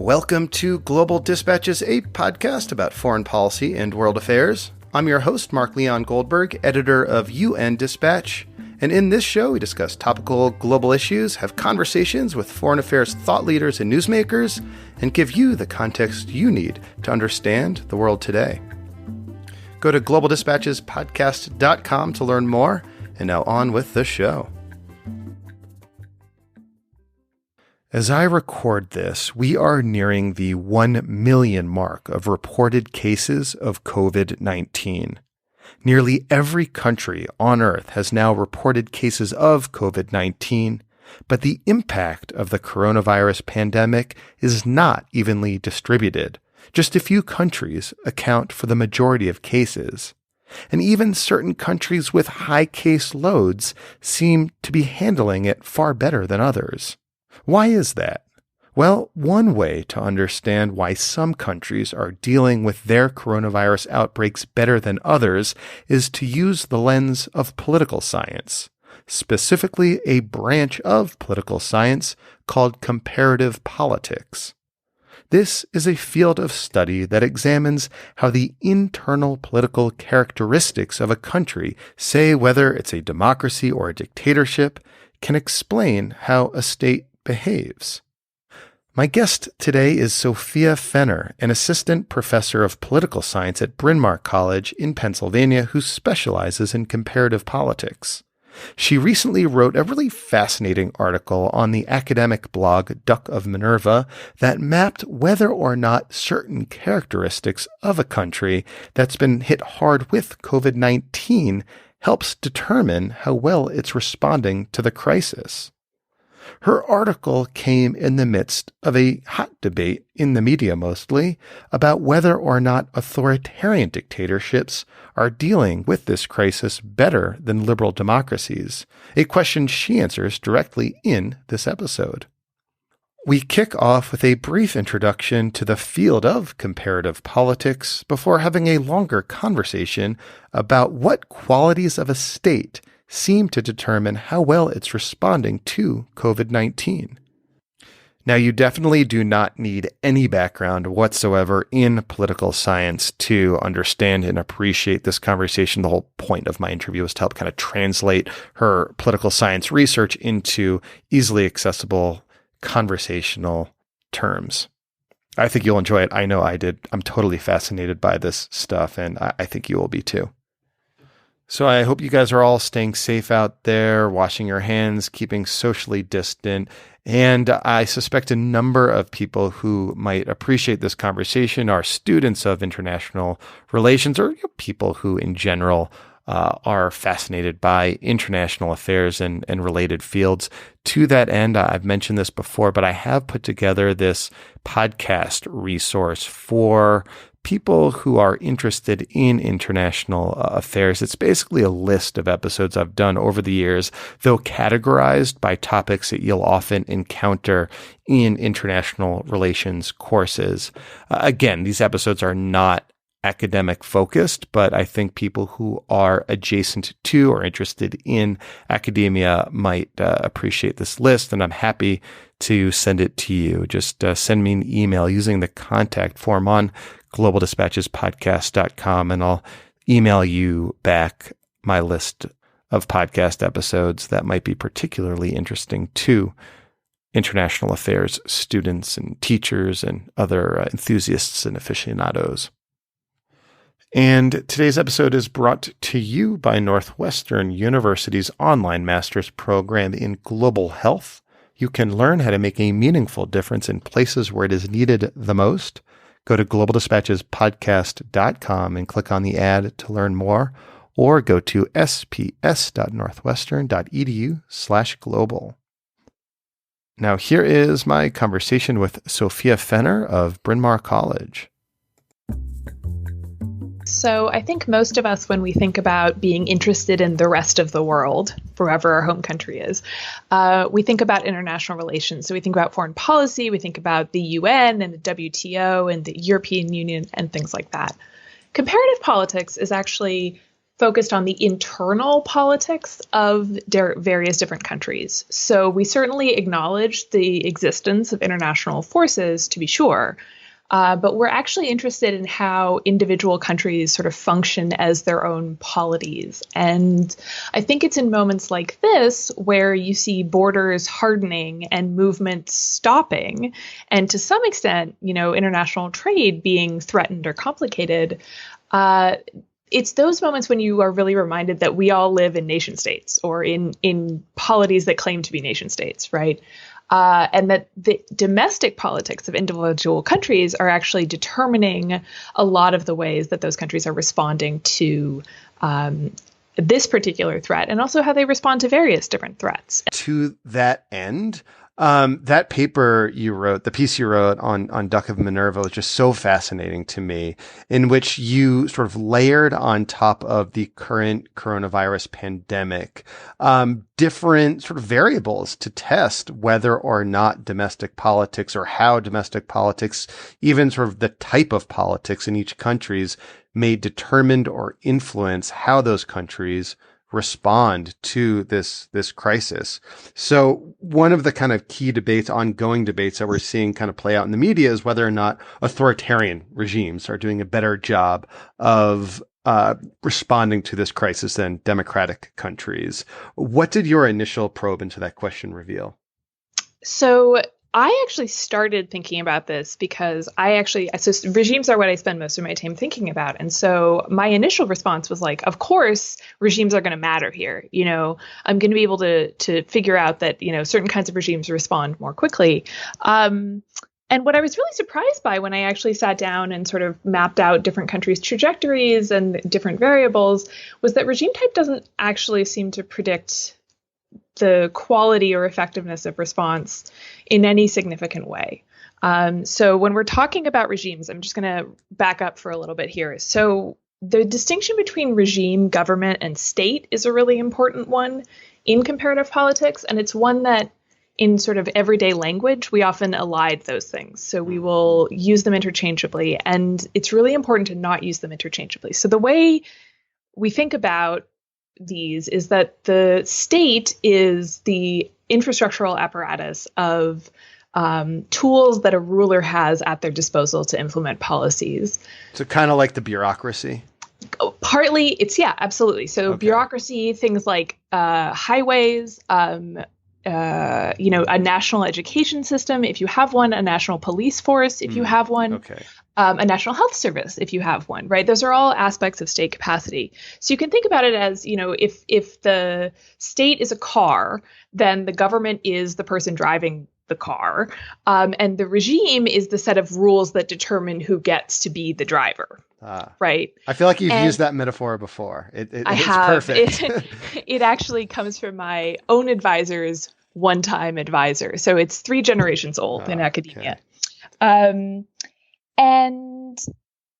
Welcome to Global Dispatches, a podcast about foreign policy and world affairs. I'm your host, Mark Leon Goldberg, editor of UN Dispatch. And in this show, we discuss topical global issues, have conversations with foreign affairs thought leaders and newsmakers, and give you the context you need to understand the world today. Go to globaldispatchespodcast.com to learn more. And now on with the show. As I record this, we are nearing the 1 million mark of reported cases of COVID-19. Nearly every country on Earth has now reported cases of COVID-19, but the impact of the coronavirus pandemic is not evenly distributed. Just a few countries account for the majority of cases. And even certain countries with high case loads seem to be handling it far better than others. Why is that? Well, one way to understand why some countries are dealing with their coronavirus outbreaks better than others is to use the lens of political science, specifically a branch of political science called comparative politics. This is a field of study that examines how the internal political characteristics of a country, say whether it's a democracy or a dictatorship, can explain how a state behaves. My guest today is Sofia Fenner, an assistant professor of political science at Bryn Mawr College in Pennsylvania who specializes in comparative politics. She recently wrote a really fascinating article on the academic blog Duck of Minerva that mapped whether or not certain characteristics of a country that's been hit hard with COVID-19 helps determine how well it's responding to the crisis. Her article came in the midst of a hot debate, in the media mostly, about whether or not authoritarian dictatorships are dealing with this crisis better than liberal democracies, a question she answers directly in this episode. We kick off with a brief introduction to the field of comparative politics before having a longer conversation about what qualities of a state seem to determine how well it's responding to COVID-19. Now, you definitely do not need any background whatsoever in political science to understand and appreciate this conversation. The whole point of my interview was to help kind of translate her political science research into easily accessible conversational terms. I think you'll enjoy it. I know I did. I'm totally fascinated by this stuff, and I think you will be too. So I hope you guys are all staying safe out there, washing your hands, keeping socially distant. And I suspect a number of people who might appreciate this conversation are students of international relations or people who in general are fascinated by international affairs and related fields. To that end, I've mentioned this before, but I have put together this podcast resource for people who are interested in international affairs. It's basically a list of episodes I've done over the years, though categorized by topics that you'll often encounter in international relations courses. Again, these episodes are not academic focused, but I think people who are adjacent to or interested in academia might appreciate this list, and I'm happy to send it to you. Just send me an email using the contact form on globaldispatchespodcast.com, and I'll email you back my list of podcast episodes that might be particularly interesting to international affairs students and teachers and other enthusiasts and aficionados. And today's episode is brought to you by Northwestern University's online master's program in global health. You can learn how to make a meaningful difference in places where it is needed the most. Go to globaldispatchespodcast.com and click on the ad to learn more, or go to sps.northwestern.edu/global. Now here is my conversation with Sofia Fenner of Bryn Mawr College. So I think most of us, when we think about being interested in the rest of the world, wherever our home country is, we think about international relations. So we think about foreign policy, we think about the UN and the WTO and the European Union and things like that. Comparative politics is actually focused on the internal politics of various different countries. So we certainly acknowledge the existence of international forces, to be sure, but we're actually interested in how individual countries sort of function as their own polities. And I think it's in moments like this where you see borders hardening and movement stopping, and to some extent, international trade being threatened or complicated. It's those moments when you are really reminded that we all live in nation states or in polities that claim to be nation states, right? And that the domestic politics of individual countries are actually determining a lot of the ways that those countries are responding to this particular threat, and also how they respond to various different threats. To that end, that paper you wrote, the piece you wrote on Duck of Minerva, was just so fascinating to me, in which you sort of layered on top of the current coronavirus pandemic, different sort of variables to test whether or not domestic politics, or how domestic politics, even sort of the type of politics in each countries, may determine or influence how those countries respond to this crisis. So one of the kind of key debates, ongoing debates that we're seeing kind of play out in the media, is whether or not authoritarian regimes are doing a better job of responding to this crisis than democratic countries. What did your initial probe into that question reveal? So I actually started thinking about this because so regimes are what I spend most of my time thinking about. And so my initial response was like, of course, regimes are going to matter here. I'm going to be able to figure out that, certain kinds of regimes respond more quickly. And what I was really surprised by when I actually sat down and sort of mapped out different countries' trajectories and different variables was that regime type doesn't actually seem to predict the quality or effectiveness of response in any significant way. So when we're talking about regimes, I'm just going to back up for a little bit here. So the distinction between regime, government, and state is a really important one in comparative politics. And it's one that in sort of everyday language, we often elide those things. So we will use them interchangeably. And it's really important to not use them interchangeably. So the way we think about these is that the state is the infrastructural apparatus of tools that a ruler has at their disposal to implement policies. So kind of like the bureaucracy? Partly, absolutely. So bureaucracy, things like highways, a national education system, if you have one, a national police force, if you have one, a national health service, if you have one, right? Those are all aspects of state capacity. So you can think about it as, if the state is a car, then the government is the person driving the car, and the regime is the set of rules that determine who gets to be the driver. Right. I feel like you've used that metaphor before. It's perfect. It actually comes from my own advisor's one-time advisor. So it's 3 generations old in academia. And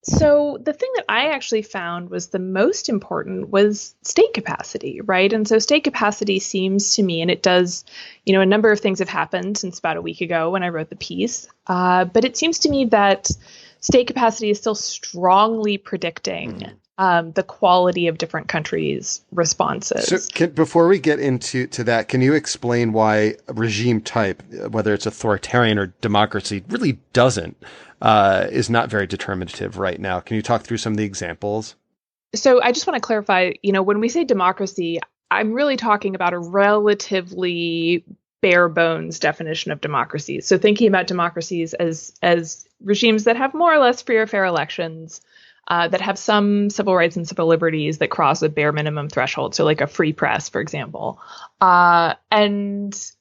so the thing that I actually found was the most important was state capacity, right? And so state capacity seems to me, and it does, a number of things have happened since about a week ago when I wrote the piece, but it seems to me that state capacity is still strongly predicting the quality of different countries' responses. So before we get into that, can you explain why regime type, whether it's authoritarian or democracy, really is not very determinative right now? Can you talk through some of the examples? So I just want to clarify, when we say democracy, I'm really talking about a relatively bare bones definition of democracy. So thinking about democracies as regimes that have more or less free or fair elections, that have some civil rights and civil liberties that cross a bare minimum threshold. So like a free press, for example. And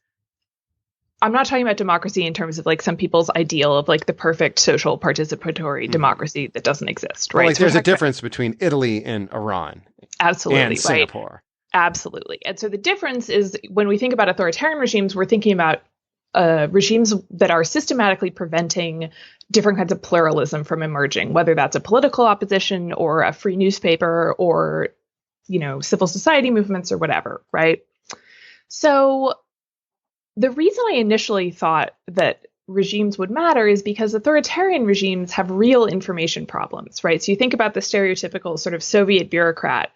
I'm not talking about democracy in terms of like some people's ideal of like the perfect social participatory democracy that doesn't exist, right? Well, there's a difference between Italy and Iran. Absolutely. And Singapore. Right? Absolutely. And so the difference is when we think about authoritarian regimes, we're thinking about regimes that are systematically preventing different kinds of pluralism from emerging, whether that's a political opposition or a free newspaper or, civil society movements or whatever, right? So the reason I initially thought that regimes would matter is because authoritarian regimes have real information problems, right? So you think about the stereotypical sort of Soviet bureaucrat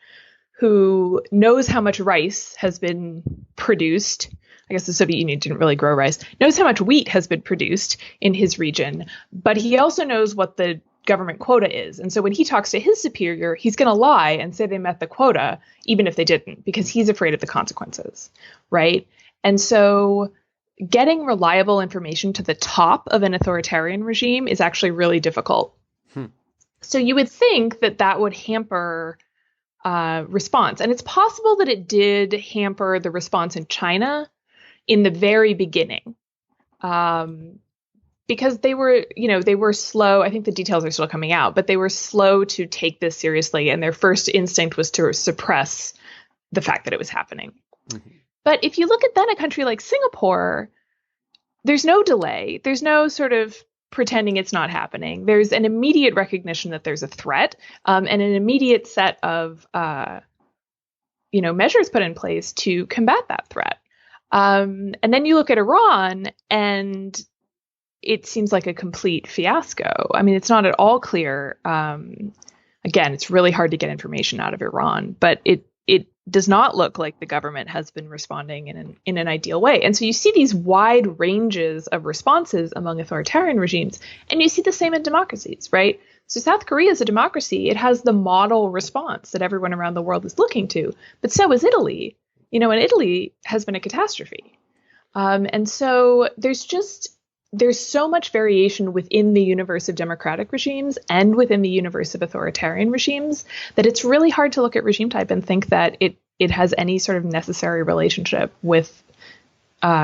who knows how much rice has been produced. I guess the Soviet Union didn't really grow rice, knows how much wheat has been produced in his region, but he also knows what the government quota is. And so when he talks to his superior, he's going to lie and say they met the quota, even if they didn't, because he's afraid of the consequences, right? And so getting reliable information to the top of an authoritarian regime is actually really difficult. So you would think that that would hamper response. And it's possible that it did hamper the response in China in the very beginning. Because they were slow. I think the details are still coming out, but they were slow to take this seriously. And their first instinct was to suppress the fact that it was happening. Mm-hmm. But if you look at then a country like Singapore, there's no delay. There's no sort of pretending it's not happening. There's an immediate recognition that there's a threat, and an immediate set of, measures put in place to combat that threat. And then you look at Iran, and it seems like a complete fiasco. I mean, it's not at all clear. Again, it's really hard to get information out of Iran, but it does not look like the government has been responding in an ideal way. And so you see these wide ranges of responses among authoritarian regimes, and you see the same in democracies, right? So South Korea is a democracy. It has the model response that everyone around the world is looking to, but so is Italy. And Italy has been a catastrophe. And so there's so much variation within the universe of democratic regimes and within the universe of authoritarian regimes that it's really hard to look at regime type and think that it has any sort of necessary relationship with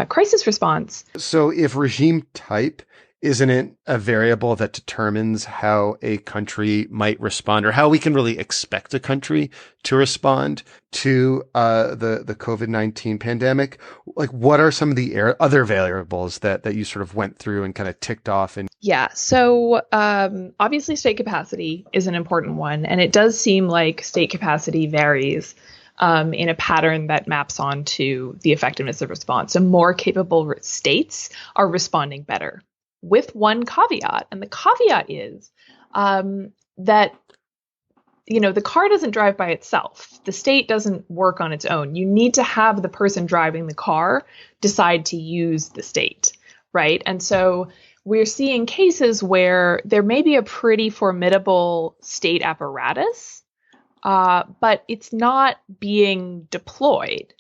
crisis response. So if regime type isn't a variable that determines how a country might respond, or how we can really expect a country to respond to the COVID-19 pandemic? Like, what are some of the other variables that you sort of went through and kind of ticked off? Yeah. So obviously state capacity is an important one. And it does seem like state capacity varies in a pattern that maps onto the effectiveness of response. So more capable states are responding better, with one caveat. And the caveat is that, the car doesn't drive by itself. The state doesn't work on its own. You need to have the person driving the car decide to use the state, right? And so we're seeing cases where there may be a pretty formidable state apparatus, but it's not being deployed.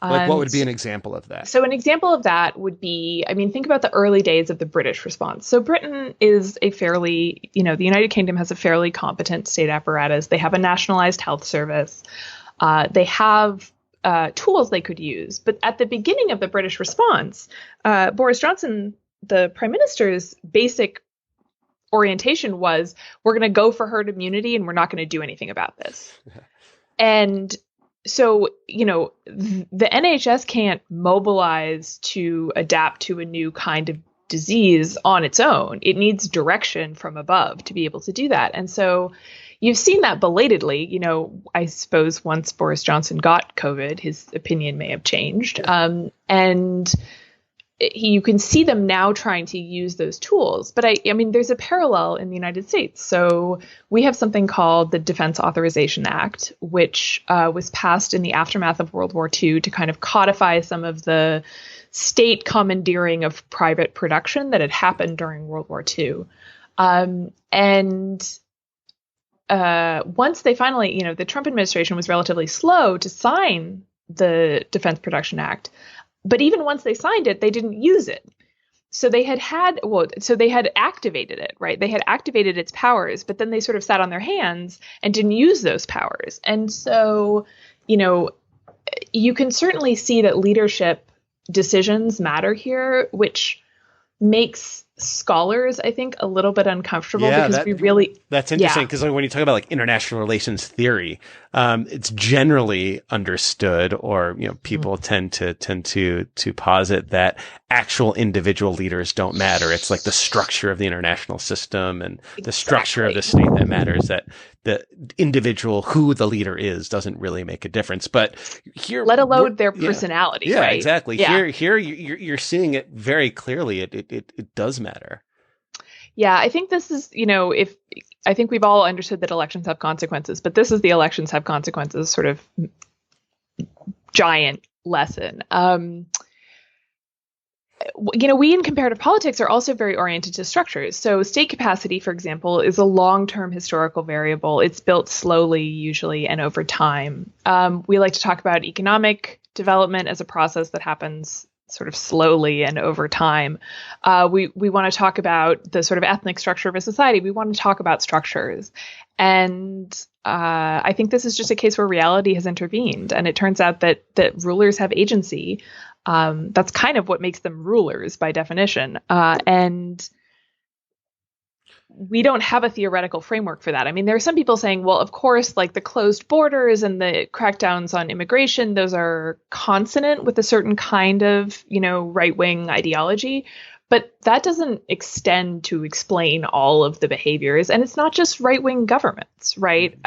Like, what would be an example of that? So an example of that would be, think about the early days of the British response. So Britain is a fairly, the United Kingdom has a fairly competent state apparatus. They have a nationalized health service. They have tools they could use. But at the beginning of the British response, Boris Johnson, the prime minister's basic orientation was, we're going to go for herd immunity and we're not going to do anything about this. And so, the NHS can't mobilize to adapt to a new kind of disease on its own. It needs direction from above to be able to do that. And so you've seen that belatedly. I suppose once Boris Johnson got COVID, his opinion may have changed. And you can see them now trying to use those tools. But there's a parallel in the United States. So we have something called the Defense Authorization Act, which was passed in the aftermath of World War II to kind of codify some of the state commandeering of private production that had happened during World War II. Once they finally, the Trump administration was relatively slow to sign the Defense Production Act. But even once they signed it, they didn't use it. So they had activated it, right? They had activated its powers, but then they sort of sat on their hands and didn't use those powers. And so, you can certainly see that leadership decisions matter here, which makes scholars, I think, a little bit uncomfortable because that's interesting because when you talk about like international relations theory, it's generally understood, or people tend to posit that actual individual leaders don't matter. It's like the structure of the international system and the structure of the state that matters. That the individual, who the leader is, doesn't really make a difference. But here, let alone their personality. Yeah, right? Exactly. Yeah. Here, you're seeing it very clearly. It does matter. Yeah, I think this is, if I think we've all understood that elections have consequences, but this is the elections have consequences sort of giant lesson. We in comparative politics are also very oriented to structures. So state capacity, for example, is a long-term historical variable. It's built slowly, usually, and over time. We like to talk about economic development as a process that happens sort of slowly and over time. We want to talk about the sort of ethnic structure of a society. We want to talk about structures. And I think this is just a case where reality has intervened. And it turns out that rulers have agency. That's kind of what makes them rulers by definition. And we don't have a theoretical framework for that. I mean, there are some people saying, well, of course, like the closed borders and the crackdowns on immigration, those are consonant with a certain kind of, right-wing ideology. But that doesn't extend to explain all of the behaviors. And it's not just right-wing governments, right?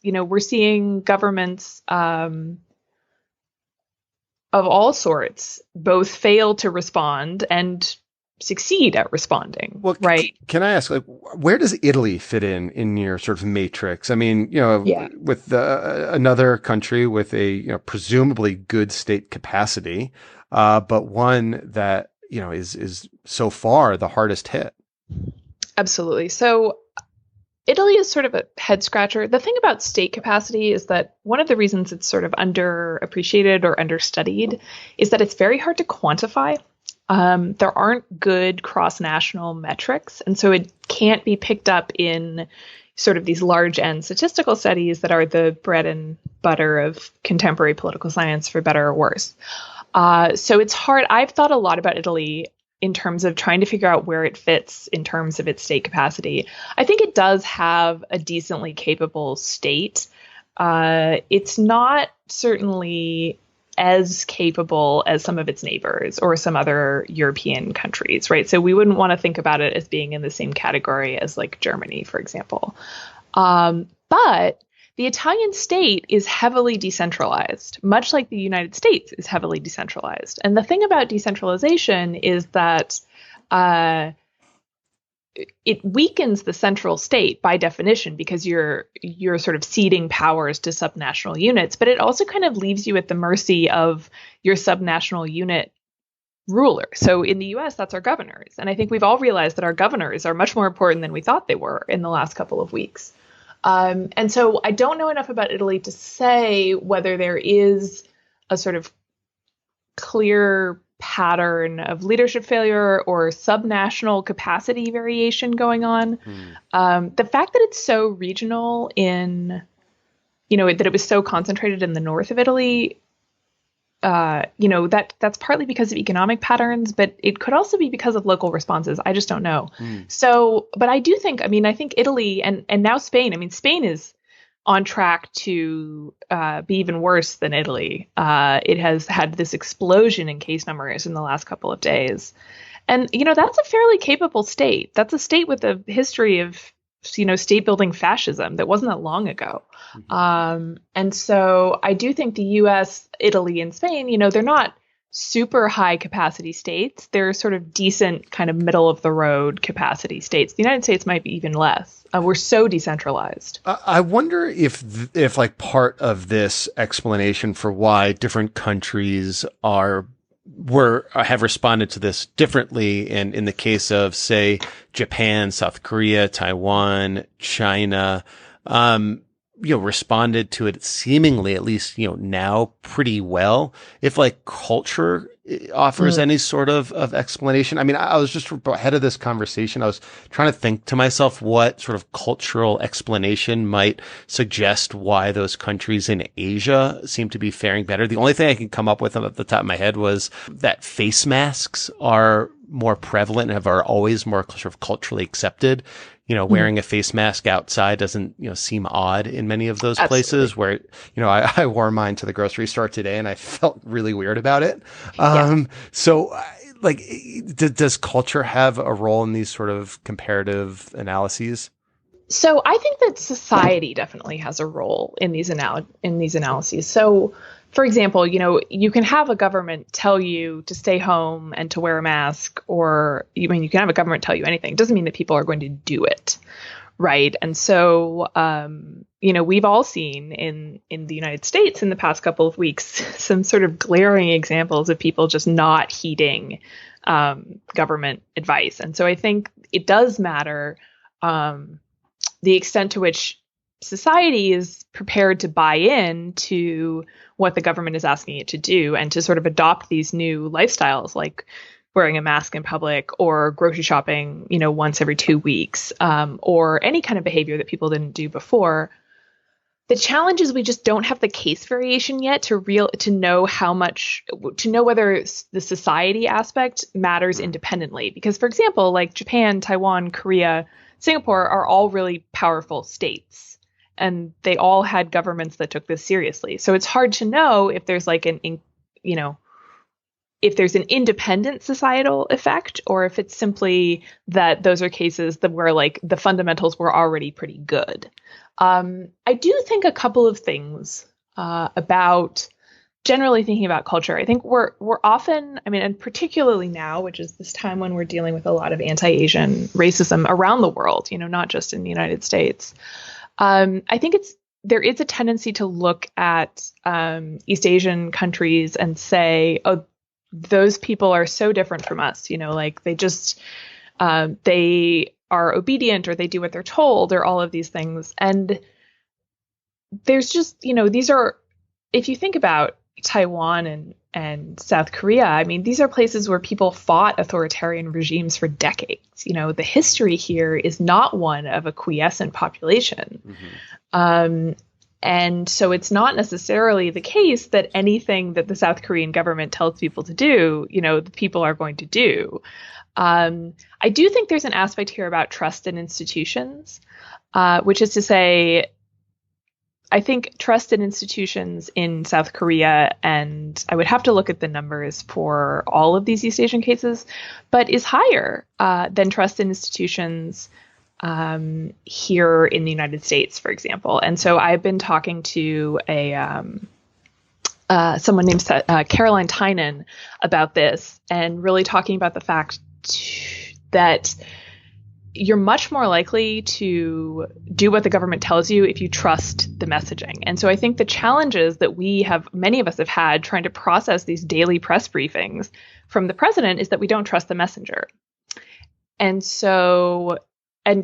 We're seeing governments of all sorts both fail to respond and succeed at responding. Well, right. Can I ask, where does Italy fit in your sort of matrix? I mean, with another country with a presumably good state capacity, but one that is so far the hardest hit. Absolutely. So Italy is sort of a head scratcher. The thing about state capacity is that one of the reasons it's sort of underappreciated or understudied is that it's very hard to quantify. There aren't good cross-national metrics, and so it can't be picked up in sort of these large N statistical studies that are the bread and butter of contemporary political science, for better or worse. So it's hard. I've thought a lot about Italy in terms of trying to figure out where it fits in terms of its state capacity. I think it does have a decently capable state. It's not certainly as capable as some of its neighbors or some other European countries, right? So we wouldn't want to think about it as being in the same category as like Germany, for example. But the Italian state is heavily decentralized, much like the United States is heavily decentralized. And the thing about decentralization is that it weakens the central state by definition because you're sort of ceding powers to subnational units, but it also kind of leaves you at the mercy of your subnational unit ruler. So in the US, that's our governors. And I think we've all realized that our governors are much more important than we thought they were in the last couple of weeks. And so I don't know enough about Italy to say whether there is a sort of clear pattern of leadership failure or subnational capacity variation going on. The fact that it's so regional that it was so concentrated in the north of Italy, that's partly because of economic patterns, but it could also be because of local responses. I just don't know. So, but I do think, I think Italy and now Spain, Spain is on track to be even worse than Italy. It has had this explosion in case numbers in the last couple of days. And, that's a fairly capable state. That's a state with a history of, state building fascism that wasn't that long ago. And so I do think the US, Italy, and Spain, they're not super high capacity states. They're sort of decent kind of middle of the road capacity states. The United States might be even less. We're so decentralized. I wonder if like part of this explanation for why different countries have responded to this differently. And in the case of, say, Japan, South Korea, Taiwan, China, responded to it seemingly, at least, now pretty well. If like culture offers any sort of explanation. I was just ahead of this conversation. I was trying to think to myself what sort of cultural explanation might suggest why those countries in Asia seem to be faring better. The only thing I can come up with at the top of my head was that face masks are more prevalent and are always more sort of culturally accepted. Wearing a face mask outside doesn't, seem odd in many of those places where, I wore mine to the grocery store today and I felt really weird about it. So does culture have a role in these sort of comparative analyses? So I think that society definitely has a role in these analyses. So for example, you can have a government tell you to stay home and to wear a mask, or you can have a government tell you anything. It doesn't mean that people are going to do it, right? And so, we've all seen in the United States in the past couple of weeks some sort of glaring examples of people just not heeding government advice. And so I think it does matter the extent to which society is prepared to buy in to what the government is asking it to do and to sort of adopt these new lifestyles like wearing a mask in public or grocery shopping, once every 2 weeks, or any kind of behavior that people didn't do before. The challenge is we just don't have the case variation yet to know whether the society aspect matters independently. Because, for example, like Japan, Taiwan, Korea, Singapore are all really powerful states, and they all had governments that took this seriously. So it's hard to know if there's like if there's an independent societal effect, or if it's simply that those are cases where like the fundamentals were already pretty good. I do think a couple of things about generally thinking about culture. I think we're often, and particularly now, which is this time when we're dealing with a lot of anti-Asian racism around the world, not just in the United States. I think there is a tendency to look at East Asian countries and say, oh, those people are so different from us, like they just, they are obedient or they do what they're told or all of these things. And there's just, these are, if you think about Taiwan and South Korea, these are places where people fought authoritarian regimes for decades. The history here is not one of a quiescent population. Mm-hmm. And so it's not necessarily the case that anything that the South Korean government tells people to do, the people are going to do. I do think there's an aspect here about trust in institutions, which is to say, I think trust in institutions in South Korea, and I would have to look at the numbers for all of these East Asian cases, but is higher than trust in institutions here in the United States, for example. And so I've been talking to someone named Caroline Tynan about this, and really talking about the fact that you're much more likely to do what the government tells you if you trust the messaging. And so I think the challenges that many of us have had trying to process these daily press briefings from the president is that we don't trust the messenger. And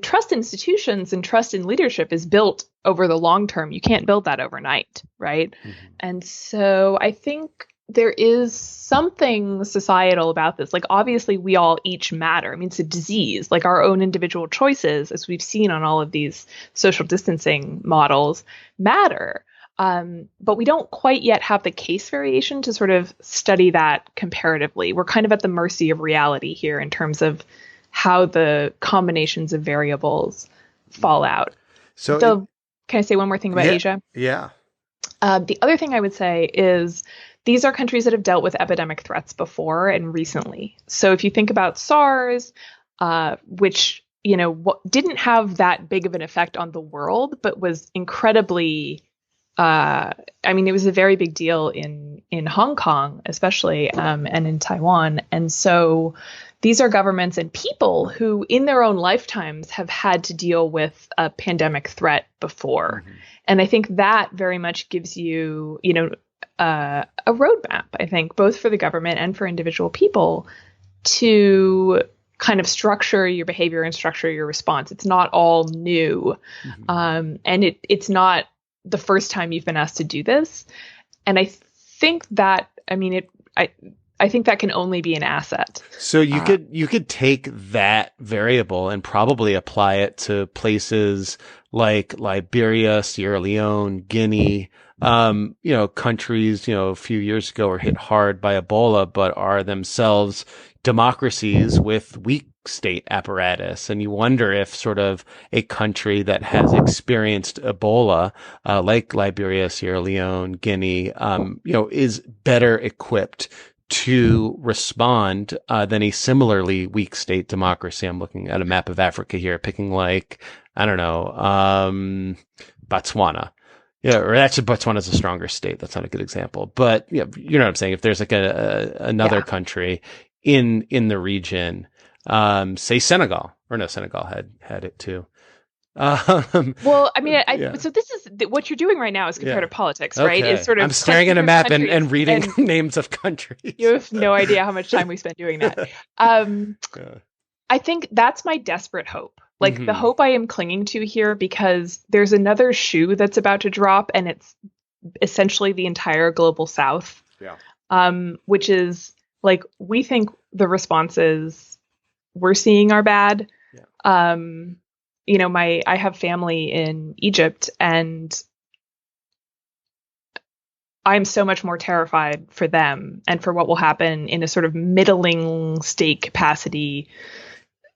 trust in institutions and trust in leadership is built over the long term. You can't build that overnight, right? Mm-hmm. And so I think there is something societal about this. Like, obviously, we all each matter. It's a disease. Like, our own individual choices, as we've seen on all of these social distancing models, matter. But we don't quite yet have the case variation to sort of study that comparatively. We're kind of at the mercy of reality here in terms of how the combinations of variables fall out. So can I say one more thing about Asia? Yeah. The other thing I would say is these are countries that have dealt with epidemic threats before and recently. So if you think about SARS, which, didn't have that big of an effect on the world, but was incredibly, it was a very big deal in Hong Kong, especially, and in Taiwan. And so these are governments and people who in their own lifetimes have had to deal with a pandemic threat before. Mm-hmm. And I think that very much gives you, a roadmap, I think, both for the government and for individual people to kind of structure your behavior and structure your response. It's not all new. Mm-hmm. And it's not the first time you've been asked to do this. And I think that, I think that can only be an asset. So you could take that variable and probably apply it to places like Liberia, Sierra Leone, Guinea, countries, a few years ago were hit hard by Ebola, but are themselves democracies with weak state apparatus. And you wonder if sort of a country that has experienced Ebola, like Liberia, Sierra Leone, Guinea, is better equipped to respond than a similarly weak state democracy. I'm looking at a map of Africa here, picking Botswana. Yeah, or actually Botswana's a stronger state. That's not a good example. But yeah, you know what I'm saying? If there's like another country in the region, say Senegal, or no, Senegal had it too. Well, I mean, Yeah. so this is what you're doing right now is comparative politics, right? Okay. Is sort of I'm staring at a map and countries, reading and names of countries. you have no idea how much time we spent doing that. I think that's my desperate hope. Like the hope I am clinging to here, because there's another shoe that's about to drop, and it's essentially the entire global South. Which is like, we think the responses we're seeing are bad. You know, I have family in Egypt, and I'm so much more terrified for them and for what will happen in a sort of middling state capacity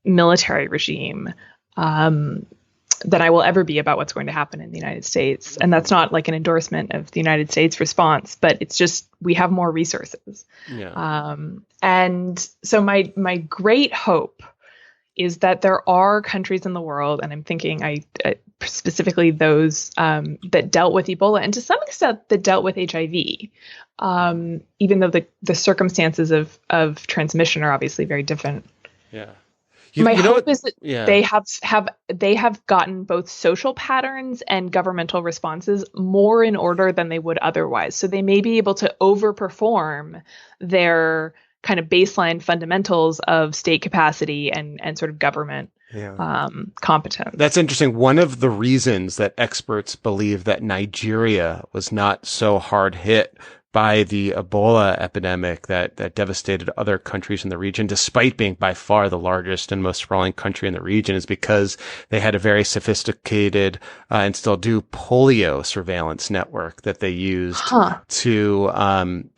military regime than I will ever be about what's going to happen in the United States. And that's not like an endorsement of the United States response, but it's just, we have more resources. And so my great hope is that there are countries in the world, and I'm thinking specifically those that dealt with Ebola, and to some extent that dealt with HIV, even though the circumstances of transmission are obviously very different. My hope is that they have gotten both social patterns and governmental responses more in order than they would otherwise. So they may be able to overperform their kind of baseline fundamentals of state capacity and sort of government competence. That's interesting. One of the reasons that experts believe that Nigeria was not so hard hit by the Ebola epidemic that devastated other countries in the region, despite being by far the largest and most sprawling country in the region, is because they had a very sophisticated and still do polio surveillance network that they used to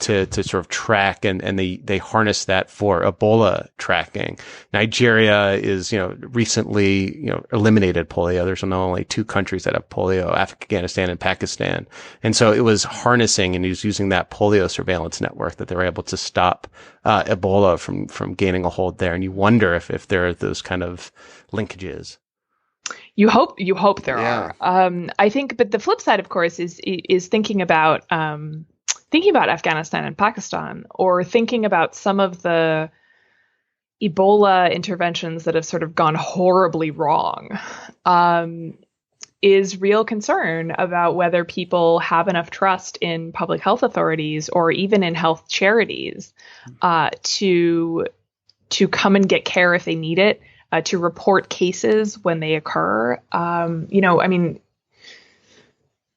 sort of track, and they harness that for Ebola tracking. Nigeria is, recently, eliminated polio. There's now only 2 countries that have polio, Afghanistan and Pakistan. And so it was harnessing, and he was using that polio surveillance network that they were able to stop Ebola from gaining a hold there. And you wonder if there are those kind of linkages. You hope there are. I think, but the flip side, of course, is thinking about Afghanistan and Pakistan, or thinking about some of the Ebola interventions that have sort of gone horribly wrong. Is real concern about whether people have enough trust in public health authorities or even in health charities to come and get care if they need it, to report cases when they occur. I mean,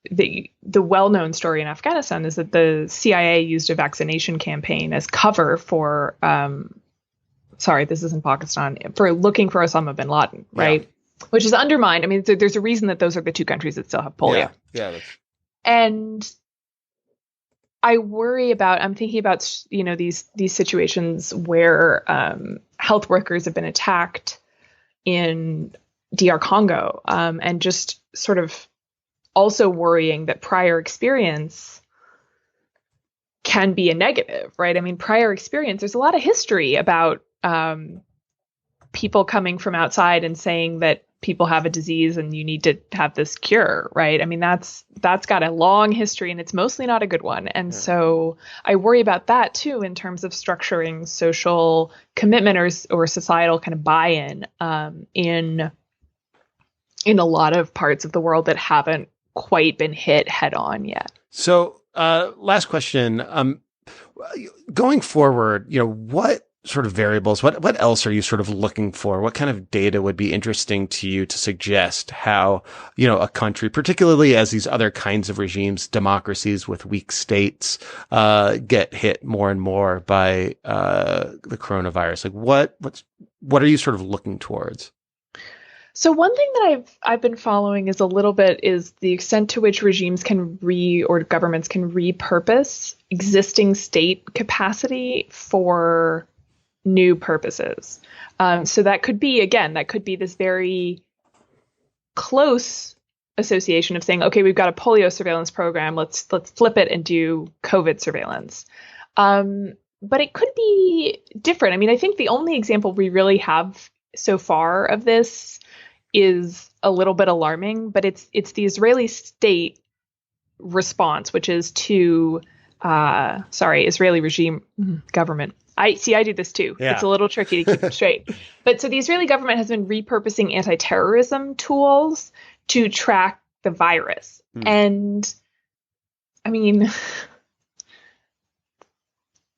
the well-known story in Afghanistan is that the CIA used a vaccination campaign as cover for, sorry, this is in Pakistan, for looking for Osama bin Laden, right? Yeah. Which is undermined. I mean, there's a reason that those are the 2 countries that still have polio. And I worry about, I'm thinking about, these situations where health workers have been attacked in DR Congo, and just sort of also worrying that prior experience can be a negative, right? I mean, prior experience, there's a lot of history about people coming from outside and saying that people have a disease and you need to have this cure, right? I mean, that's got a long history, and it's mostly not a good one. And so I worry about that too, in terms of structuring social commitment or societal kind of buy-in in a lot of parts of the world that haven't quite been hit head on yet. So last question, going forward, what sort of variables, what else are you sort of looking for? What kind of data would be interesting to you to suggest how, a country, particularly as these other kinds of regimes, democracies with weak states, get hit more and more by the coronavirus? Like what are you sort of looking towards? So one thing that I've been following is the extent to which regimes or governments can repurpose existing state capacity for new purposes. So that could be this very close association of saying, okay, we've got a polio surveillance program. Let's flip it and do COVID surveillance. But it could be different. I mean, I think the only example we really have so far of this is a little bit alarming, but it's the Israeli state response, which is to, Israeli regime government. I do this too. Yeah. It's a little tricky to keep it straight. But so the Israeli government has been repurposing anti-terrorism tools to track the virus. And I mean,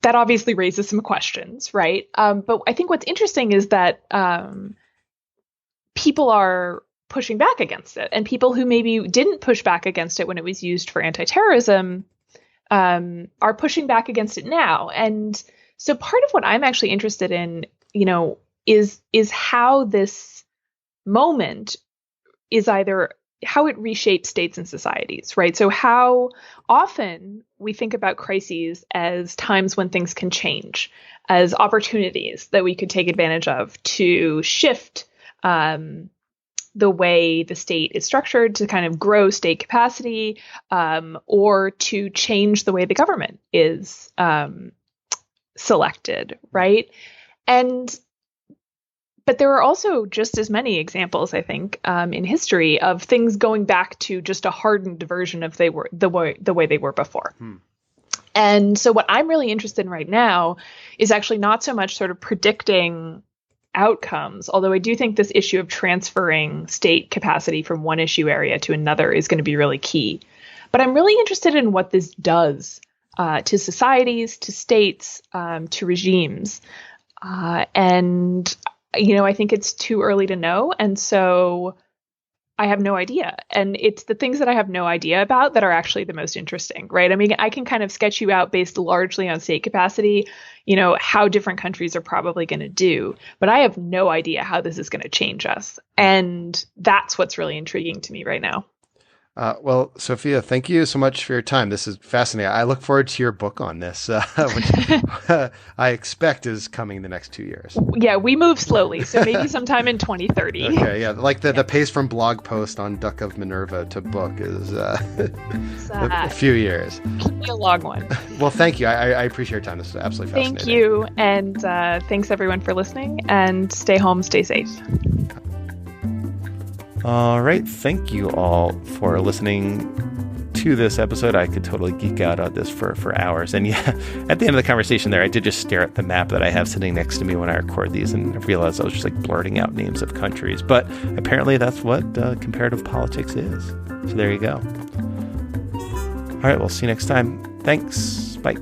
that obviously raises some questions, right? But I think what's interesting is that people are pushing back against it, and people who maybe didn't push back against it when it was used for anti-terrorism are pushing back against it now. And so part of what I'm actually interested in, is how this moment is either how it reshapes states and societies, right? So how often we think about crises as times when things can change, as opportunities that we could take advantage of to shift the way the state is structured, to kind of grow state capacity, or to change the way the government is selected, right? But there are also just as many examples, I think, in history of things going back to just a hardened version of the way they were before. And so what I'm really interested in right now is actually not so much sort of predicting outcomes, although I do think this issue of transferring state capacity from one issue area to another is going to be really key. But I'm really interested in what this does to societies, to states, to regimes. And I think it's too early to know. And so I have no idea. And it's the things that I have no idea about that are actually the most interesting, right? I mean, I can kind of sketch you out based largely on state capacity, how different countries are probably going to do. But I have no idea how this is going to change us. And that's what's really intriguing to me right now. Well, Sofia, thank you so much for your time. This is fascinating. I look forward to your book on this, which I expect is coming the next 2 years. Yeah, we move slowly, so maybe sometime in 2030. Okay, yeah. Like the pace from blog post on Duck of Minerva to book is a few years. Keep me a long one. Well, thank you. I appreciate your time. This is absolutely fascinating. Thank you. And thanks, everyone, for listening. And stay home, stay safe. All right. Thank you all for listening to this episode. I could totally geek out on this for hours. And yeah, at the end of the conversation there, I did just stare at the map that I have sitting next to me when I record these and realized I was just like blurting out names of countries. But apparently that's what comparative politics is. So there you go. All right. We'll see you next time. Thanks. Bye.